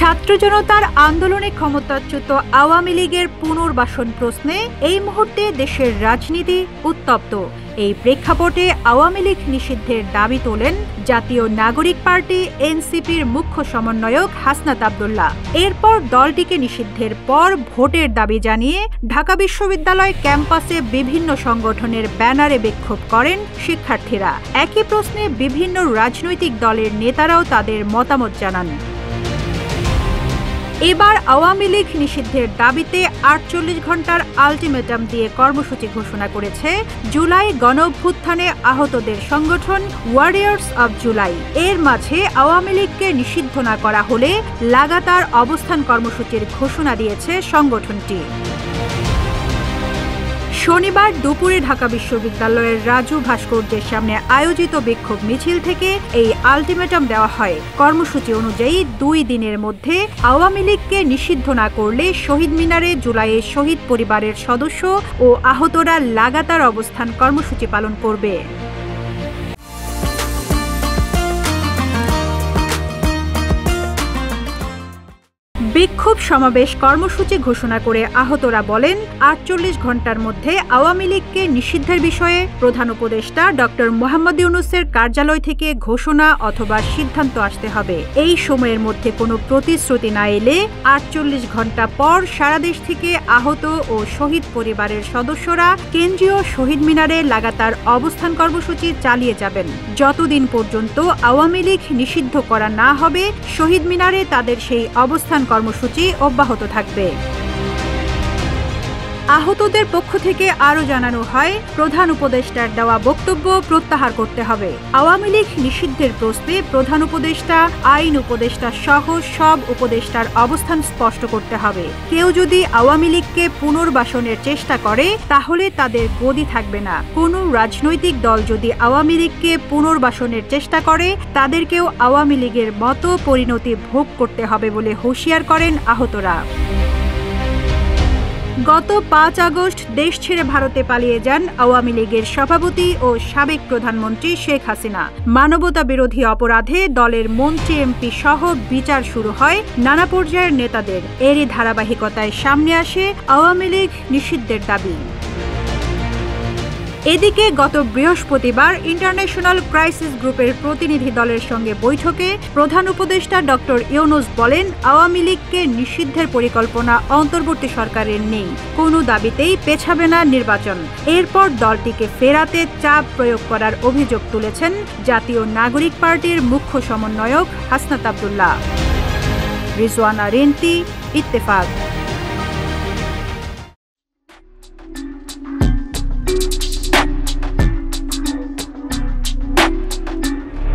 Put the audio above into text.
ছাত্র জনতার আন্দোলনে ক্ষমতাচ্যুত আওয়ামী লীগের পুনর্বাসন প্রশ্নে এই মুহূর্তে দেশের রাজনীতি উত্তপ্ত। এই প্রেক্ষাপটে আওয়ামী লীগ নিষিদ্ধের দাবি তোলেন জাতীয় নাগরিক পার্টি এনসিপির মুখ্য সমন্বয়ক হাসনাত আব্দুল্লাহ। এরপর দলটিকে নিষিদ্ধের পর ভোটের দাবি জানিয়ে ঢাকা বিশ্ববিদ্যালয় ক্যাম্পাসে বিভিন্ন সংগঠনের ব্যানারে বিক্ষোভ করেন শিক্ষার্থীরা। একই প্রশ্নে বিভিন্ন রাজনৈতিক দলের নেতারাও তাদের মতামত জানান। এবার আওয়ামী লীগ নিষিদ্ধের দাবিতে ৪৮ ঘণ্টার আলটিমেটাম দিয়ে কর্মসূচি ঘোষণা করেছে জুলাই গণঅভ্যুত্থানে আহতদের সংগঠন ওয়ারিয়র্স অব জুলাই। এর মাঝে আওয়ামী লীগকে নিষিদ্ধ না করা হলে লাগাতার অবস্থান কর্মসূচির ঘোষণা দিয়েছে সংগঠনটি। শনিবার দুপুরে ঢাকা বিশ্ববিদ্যালয়ের রাজু ভাস্কর্যের সামনে আয়োজিত বিক্ষোভ মিছিল থেকে এই আলটিমেটাম দেওয়া হয়। কর্মসূচি অনুযায়ী ২ দিনের মধ্যে আওয়ামী লীগকে নিষিদ্ধ না করলে শহীদ মিনারে জুলাইয়ে শহীদ পরিবারের সদস্য ও আহতরা লাগাতার অবস্থান কর্মসূচি পালন করবে। বিক্ষোভ সমাবেশ কর্মসূচি ঘোষণা করে আহতরা বলেন, ৪৮ ঘণ্টার মধ্যে আওয়ামী লীগকে নিষিদ্ধের বিষয়ে প্রধান উপদেষ্টা ডক্টর মোহাম্মদ ইউনূসের কার্যালয় থেকে ঘোষণা অথবা সিদ্ধান্ত আসতে হবে। এই সময়ের মধ্যে কোনো প্রতিশ্রুতি না এলে ৪৮ ঘণ্টা পর সারা দেশ থেকে আহত ও শহীদ পরিবারের সদস্যরা কেন্দ্রীয় শহীদ মিনারে লাগাতার অবস্থান কর্মসূচি চালিয়ে যাবেন। যতদিন পর্যন্ত আওয়ামী লীগ নিষিদ্ধ করা না হবে, শহীদ মিনারে তাদের সেই অবস্থান কর্মসূচি অব্যাহত থাকবে। আহতদের পক্ষ থেকে আরও জানানো হয়, প্রধান উপদেষ্টার দেওয়া বক্তব্য প্রত্যাহার করতে হবে। আওয়ামী লীগ নিষিদ্ধের প্রশ্নে প্রধান উপদেষ্টা, আইন উপদেষ্টা সহ সব উপদেষ্টার অবস্থান স্পষ্ট করতে হবে। কেউ যদি আওয়ামী লীগকে পুনর্বাসনের চেষ্টা করে তাহলে তাদের গদি থাকবে না। কোনো রাজনৈতিক দল যদি আওয়ামী লীগকে পুনর্বাসনের চেষ্টা করে তাদেরকেও আওয়ামী লীগের মতো পরিণতি ভোগ করতে হবে বলে হুঁশিয়ার করেন আহতরা। গত ৫ আগস্ট দেশ ছেড়ে ভারতে পালিয়ে যান আওয়ামী লীগের সভাপতি ও সাবেক প্রধানমন্ত্রী শেখ হাসিনা। মানবতা বিরোধী অপরাধে দলের মন্ত্রী এমপি সহ বিচার শুরু হয় নানা পর্যায়ের নেতাদের। এরই ধারাবাহিকতায় সামনে আসে আওয়ামী লীগ নিষিদ্ধের দাবি। এদিকে গত বৃহস্পতিবার ইন্টারন্যাশনাল ক্রাইসিস গ্রুপের প্রতিনিধি দলের সঙ্গে বৈঠকে প্রধান উপদেষ্টা ডক্টর ইউনূস বলেন, আওয়ামী লীগকে নিষিদ্ধের পরিকল্পনা অন্তর্বর্তী সরকারের নেই। কোনো দাবিতেই পেছাবে না নির্বাচন। এরপর দলটিকে ফেরাতে চাপ প্রয়োগ করার অভিযোগ তুলেছেন জাতীয় নাগরিক পার্টির মুখ্য সমন্বয়ক হাসনাত আব্দুল্লাহ। রিজওয়ানা রিন্তি, ইত্তেফাক।